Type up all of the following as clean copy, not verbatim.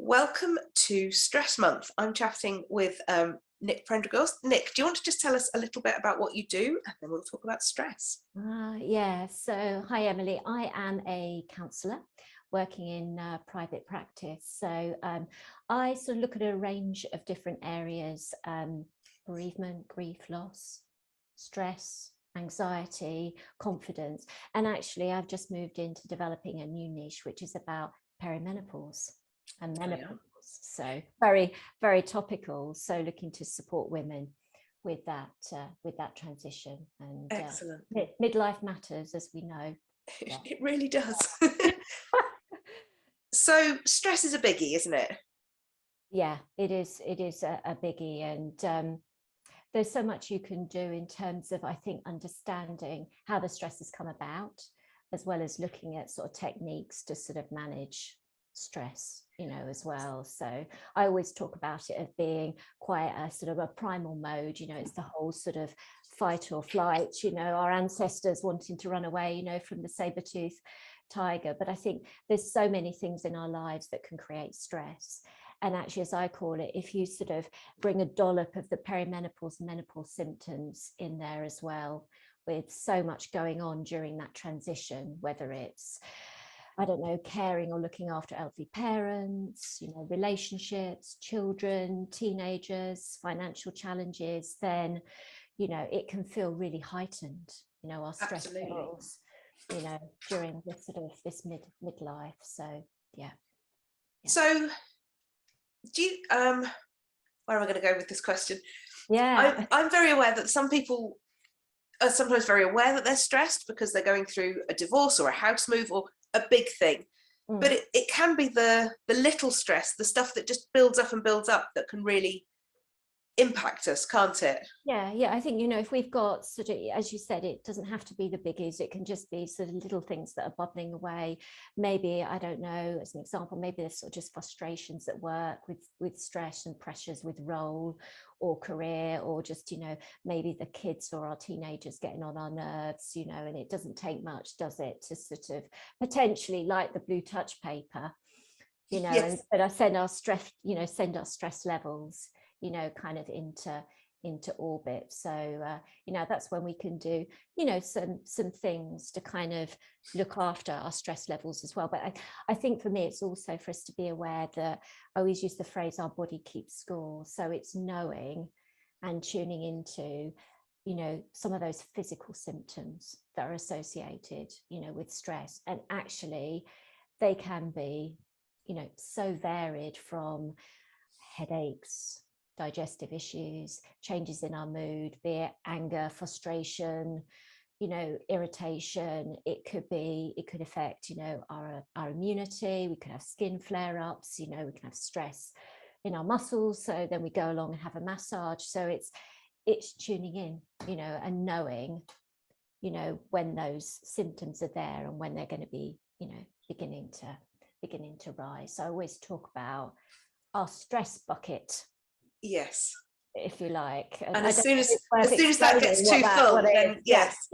Welcome to Stress Month. I'm chatting with Nic Prendregaust. Nic, do you want to just tell us a little bit about what you do, and then we'll talk about stress? Yeah, so hi Emily, I am a counsellor working in private practice. So I sort of look at a range of different areas: bereavement, grief, loss, stress, anxiety, confidence. And actually I've just moved into developing a new niche, which is about perimenopause and menopause. So very, very topical. So looking to support women with that transition. And Excellent. Midlife matters, as we know. Yeah. It really does. So stress is a biggie, isn't it? Yeah, it is a biggie. And there's so much you can do in terms of, I think, understanding how the stress has come about, as well as looking at sort of techniques to sort of manage stress, as well. So I always talk about it as being quite a sort of a primal mode. It's the whole sort of fight or flight, our ancestors wanting to run away, from the saber-toothed tiger. But I think there's so many things in our lives that can create stress. And actually, as I call it, if you sort of bring a dollop of the perimenopause, menopause symptoms in there as well, with so much going on during that transition, whether it's, I don't know, caring or looking after elderly parents, relationships, children, teenagers, financial challenges, then, it can feel really heightened, our stress Absolutely. levels, during this sort of this midlife. So, yeah. So do you, where am I going to go with this question? Yeah. I'm very aware that some people are sometimes very aware that they're stressed because they're going through a divorce or a house move or a big thing. But it can be the little stress, the stuff that just builds up and builds up, that can really impact us, can't it? Yeah. I think, if we've got sort of, as you said, it doesn't have to be the biggies. It can just be sort of little things that are bubbling away. Maybe, I don't know, as an example, maybe there's sort of just frustrations at work with stress and pressures with role or career, or just, maybe the kids or our teenagers getting on our nerves, and it doesn't take much, does it, to sort of potentially, like the blue touch paper, Yes. but I send our stress levels, kind of into orbit. So that's when we can do some things to kind of look after our stress levels as well. But I think for me, it's also for us to be aware that I always use the phrase our body keeps score. So it's knowing and tuning into some of those physical symptoms that are associated with stress, and actually they can be so varied, from headaches, digestive issues, changes in our mood, be it anger, frustration, irritation. It could affect, our immunity. We could have skin flare-ups, we can have stress in our muscles. So then we go along and have a massage. So it's tuning in, and knowing, when those symptoms are there and when they're going to be, beginning to rise. So I always talk about our stress bucket. Yes. If you like. And as soon as that gets too full, then yes.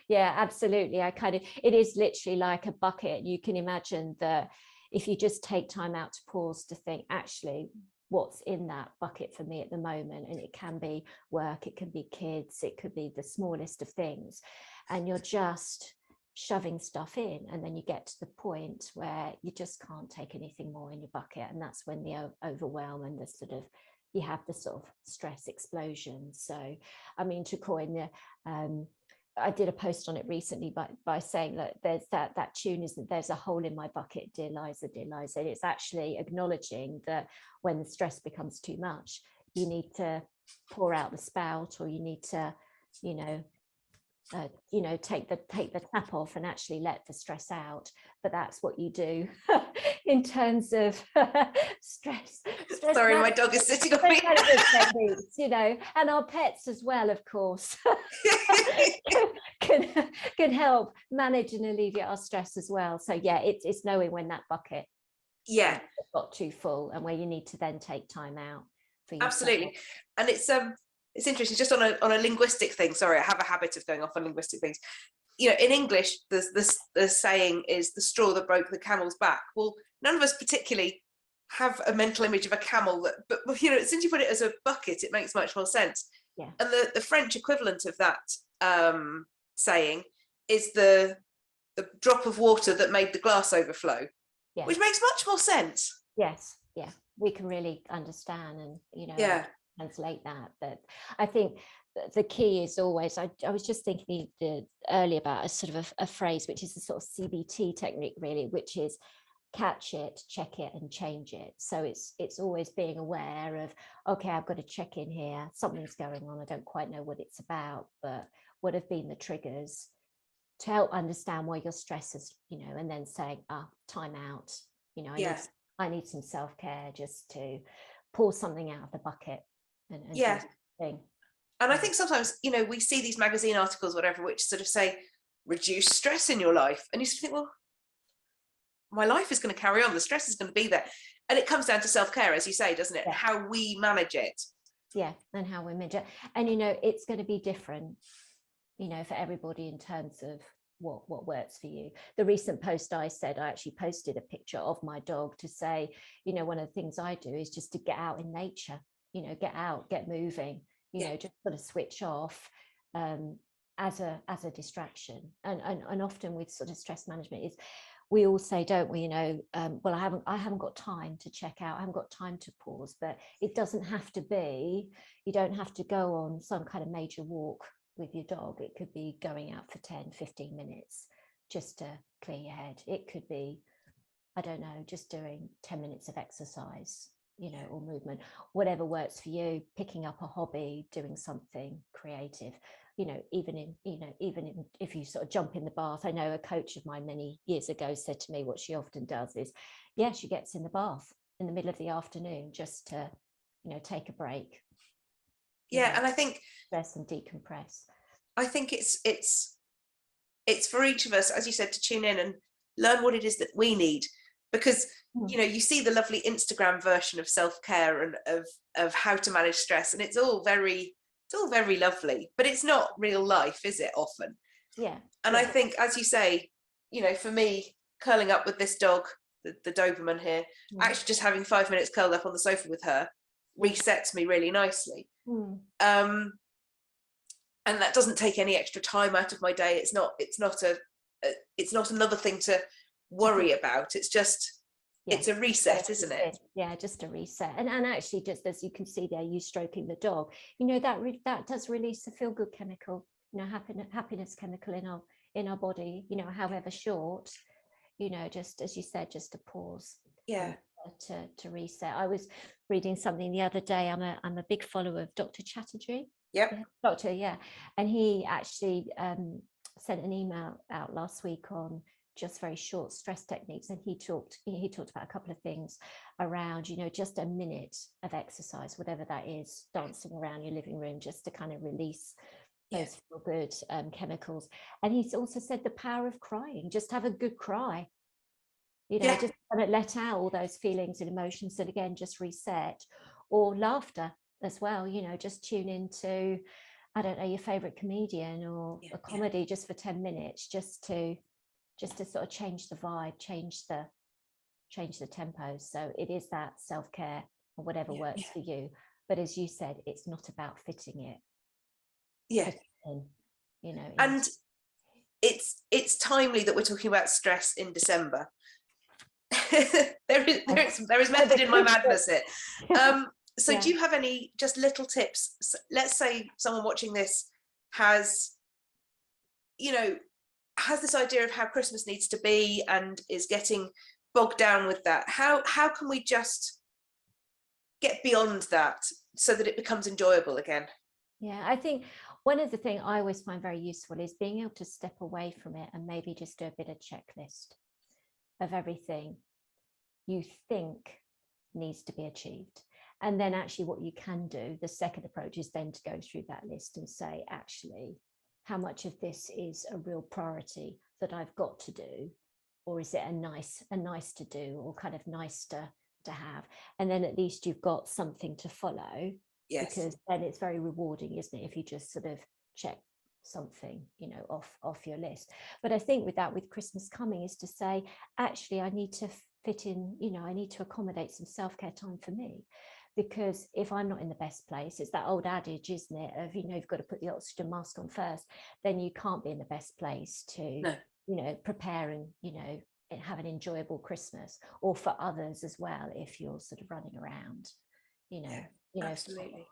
Yeah, absolutely. It is literally like a bucket. You can imagine that if you just take time out to pause to think, actually, what's in that bucket for me at the moment? And it can be work, it can be kids, it could be the smallest of things. And you're just shoving stuff in, and then you get to the point where you just can't take anything more in your bucket, and that's when the overwhelm and the sort of you have the sort of stress explosion. So I mean, to coin the I did a post on it recently by saying that there's that tune isn't there's a hole in my bucket, dear Liza, dear Liza. And it's actually acknowledging that when the stress becomes too much, you need to pour out the spout, or you need to take the tap off and actually let the stress out. But that's what you do in terms of stress. Sorry, my dog is sitting on me. Techniques, and our pets as well, of course, can help manage and alleviate our stress as well. So yeah, it's knowing when that bucket got too full, and where you need to then take time out for yourself. Absolutely. And it's interesting, just on a linguistic thing. Sorry, I have a habit of going off on linguistic things. In English, the saying is the straw that broke the camel's back. Well, none of us particularly have a mental image of a camel that, but you know, since you put it as a bucket, it makes much more sense. Yeah. And the French equivalent of that saying is the drop of water that made the glass overflow, Yeah. which makes much more sense. Yes. Yeah. We can really understand and, you know, Yeah. translate that. But I think the key is always, I was just thinking earlier about a sort of a phrase, which is the sort of CBT technique, really, which is catch it, check it, and change it. So it's always being aware of, okay, I've got to check in here, something's going on, I don't quite know what it's about, but what have been the triggers, to help understand why your stress is, you know, and then saying, time out, you know, I need some self-care, just to pour something out of the bucket and Yeah. do something. And I think sometimes, you know, we see these magazine articles, whatever, which sort of say, reduce stress in your life. And you sort of think, well, my life is going to carry on. The stress is going to be there. And it comes down to self-care, as you say, doesn't it? Yeah. How we manage it. Yeah. And how we manage it. And, you know, it's going to be different, you know, for everybody in terms of what works for you. The recent post I said, I actually posted a picture of my dog to say, you know, one of the things I do is just to get out in nature, you know, get out, get moving, you know, just sort of switch off as a distraction. And often with sort of stress management is, we all say, don't we, you know, well, I haven't got time to check out, I haven't got time to pause. But it doesn't have to be, you don't have to go on some kind of major walk with your dog. It could be going out for 10-15 minutes just to clear your head. It could be, I don't know, just doing 10 minutes of exercise, you know, or movement, whatever works for you, picking up a hobby, doing something creative, you know, even if you sort of jump in the bath. I know a coach of mine many years ago said to me, what she often does is, she gets in the bath in the middle of the afternoon just to, you know, take a break. Yeah. And I think stress and decompress. I think it's for each of us, as you said, to tune in and learn what it is that we need, because you know, you see the lovely Instagram version of self-care and of how to manage stress, and it's all very lovely, but it's not real life, is it, often? Yeah. And I think, as you say, you know, for me, curling up with this dog, the Doberman here, actually just having 5 minutes curled up on the sofa with her resets me really nicely. And that doesn't take any extra time out of my day. It's not another thing to worry about. It's just, it's a reset, isn't it? Yeah, just a reset. And actually, just as you can see there, you stroking the dog, you know, that does release a feel-good chemical, you know, happiness chemical in our body, you know, however short, you know, just as you said, just to pause. Yeah. To reset. I was reading something the other day. I'm a big follower of Dr. Chatterjee. Yep. Doctor, yeah. And he actually sent an email out last week on just very short stress techniques. And he talked about a couple of things around, you know, just a minute of exercise, whatever that is, dancing around your living room, just to kind of release those feel good chemicals. And he's also said the power of crying, just have a good cry. You know, just kind of let out all those feelings and emotions, and again, just reset. Or laughter as well, you know, just tune into, I don't know, your favorite comedian or a comedy just for 10 minutes, just to sort of change the vibe, change the tempo. So it is that self-care or whatever works for you. But as you said, it's not about fitting it. In, you know. And it's timely that we're talking about stress in December. there is method in my madness here. So do you have any just little tips? Let's say someone watching this has this idea of how Christmas needs to be and is getting bogged down with that. How can we just get beyond that so that it becomes enjoyable again? Yeah, I think one of the things I always find very useful is being able to step away from it and maybe just do a bit of checklist of everything you think needs to be achieved. And then actually what you can do, the second approach, is then to go through that list and say, actually, how much of this is a real priority that I've got to do? Or is it a nice to do, or kind of nice to have? And then at least you've got something to follow. Yes. Because then it's very rewarding, isn't it, if you just sort of check something, you know, off your list. But I think with Christmas coming is to say, actually, I need to fit in, you know, I need to accommodate some self-care time for me, because if I'm not in the best place, it's that old adage, isn't it, of, you know, you've got to put the oxygen mask on first, then you can't be in the best place to, No. you know, prepare and, you know, have an enjoyable Christmas, or for others as well, if you're sort of running around, you know, absolutely.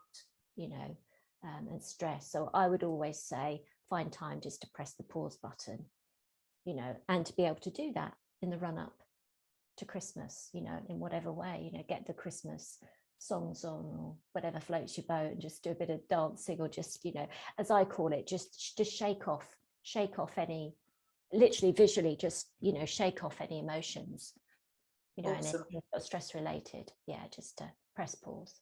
You know, and stress. So I would always say, find time just to press the pause button, you know, and to be able to do that in the run up to Christmas, you know, in whatever way, you know, get the Christmas songs on or whatever floats your boat, and just do a bit of dancing, or just, you know, as I call it, just shake off any, literally visually, just, you know, shake off any emotions, you know, Awesome. and anything stress related. Yeah, just to press pause.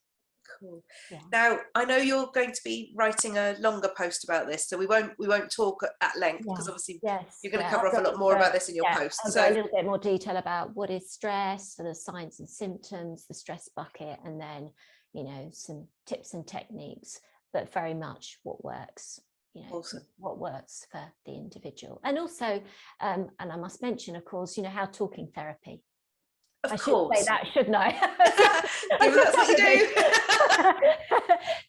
Cool. Yeah. Now, I know you're going to be writing a longer post about this, so we won't talk at length, because obviously you're going to cover off a lot more about this in your post. I'll so go a little bit more detail about what is stress, so the signs and symptoms, the stress bucket, and then, you know, some tips and techniques, but very much what works, you know, awesome. what works for the individual. And also, and I must mention, of course, you know, how talking therapy. Of I course. should say that, shouldn't I? Given that's what you do.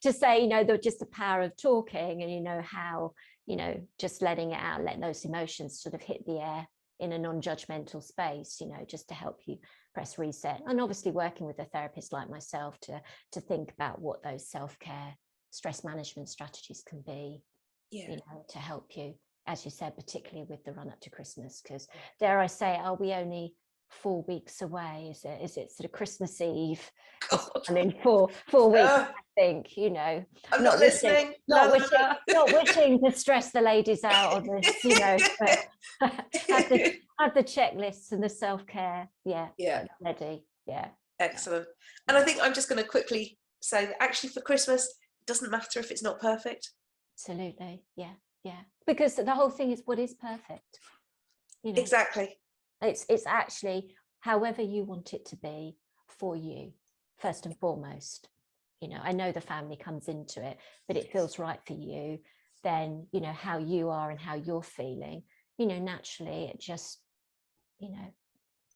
To say, you know, just the power of talking, and, you know, how, you know, just letting it out, letting those emotions sort of hit the air in a non-judgmental space, you know, just to help you press reset. And obviously working with a therapist like myself to think about what those self-care stress management strategies can be, you know, to help you, as you said, particularly with the run up to Christmas, because dare I say, are we only 4 weeks away? Is it sort of Christmas Eve? I mean, 4 weeks, I think, you know. I'm not listening. Not wishing to stress the ladies out on this, you know, but have the checklists and the self-care, ready. Yeah. Excellent. And I think I'm just going to quickly say that actually for Christmas, it doesn't matter if it's not perfect. Absolutely. Yeah. Because the whole thing is, what is perfect? You know, exactly. It's actually however you want it to be for you, first and foremost. You know, I know the family comes into it, but it feels right for you. Then, you know, how you are and how you're feeling, you know, naturally it just, you know,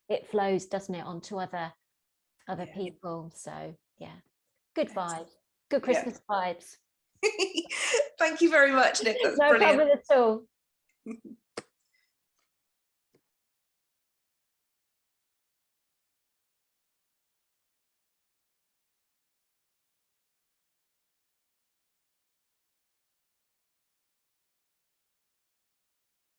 it flows, doesn't it, onto other people. So yeah, good vibes, good Christmas vibes. Thank you very much, Nic. That's no brilliant. problem at all.